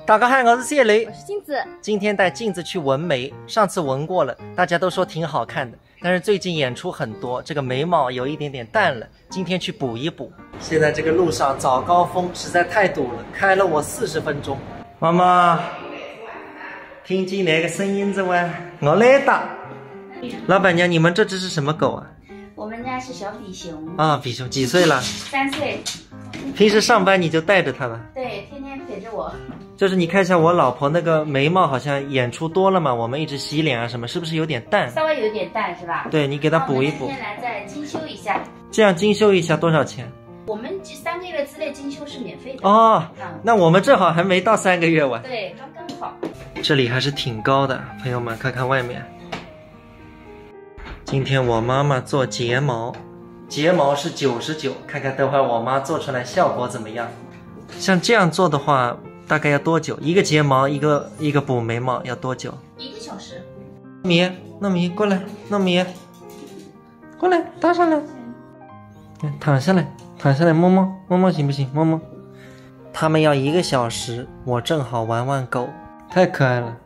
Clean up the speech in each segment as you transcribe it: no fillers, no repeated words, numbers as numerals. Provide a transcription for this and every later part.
大家好，我是小雷，我是镜子。今天带镜子去纹眉，上次纹过了，大家都说挺好看的，但是最近演出很多，这个眉毛有一点点淡了，今天去补一补。现在这个路上早高峰实在太堵了，开了我40分钟。妈妈，听见那个声音子哇，我来打。老板娘，你们这只是什么狗啊？我们家是小比熊啊，比熊几岁了？3岁。平时上班你就带着它吧？对，天天陪着我。就是你看一下我老婆那个眉毛，好像演出多了嘛，我们一直洗脸啊什么，是不是有点淡？稍微有点淡是吧？对，你给它补一补。今天来再精修一下。这样精修一下多少钱？我们3个月之内精修是免费的。哦，那我们正好还没到3个月完。对，刚刚好。这里还是挺高的，朋友们看看外面。今天我妈妈做睫毛，睫毛是99，看看等会儿我妈做出来效果怎么样。像这样做的话，大概要多久？一个睫毛，一个补眉毛要多久？1个小时。糯米过来，糯米过来，搭上来，躺下来，摸摸行不行？摸摸。他们要1个小时，我正好玩玩狗，太可爱了。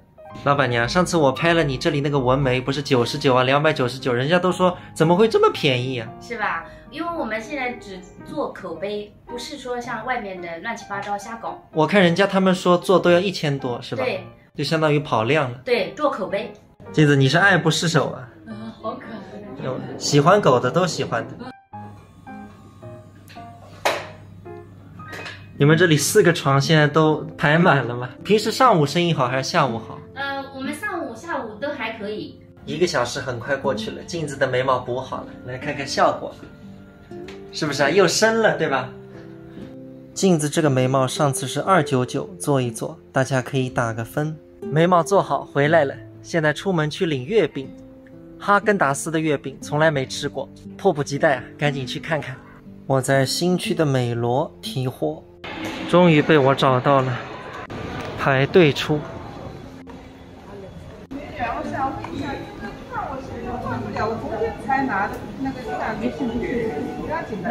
老板娘，上次我拍了你这里那个纹眉，不是99啊，299，人家都说怎么会这么便宜啊？是吧？因为我们现在只做口碑，不是说像外面的乱七八糟瞎搞。我看人家他们说做都要1000多，是吧？对，就相当于跑量了。对，做口碑。镜子，你是爱不释手啊？好可爱。喜欢狗的都喜欢的。你们这里4个床现在都排满了吗？平时上午生意好还是下午好？我们上午、下午都还可以。1个小时很快过去了，镜子的眉毛补好了，来看看效果，是不是啊？又深了，对吧？镜子这个眉毛上次是299，做一做，大家可以打个分。眉毛做好回来了，现在出门去领月饼，哈根达斯的月饼从来没吃过，迫不及待啊，赶紧去看看。我在新区的美罗提货，终于被我找到了，排队出。我昨天才拿的那个价没进去，不要紧的。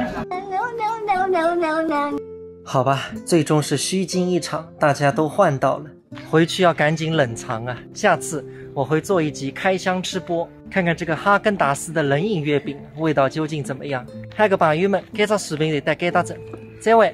好吧，最终是虚惊一场，大家都换到了，回去要赶紧冷藏啊！下次我会做一集开箱吃播，看看这个哈根达斯的冷饮月饼味道究竟怎么样。嗨，个朋友们，这条视频就到这，再会。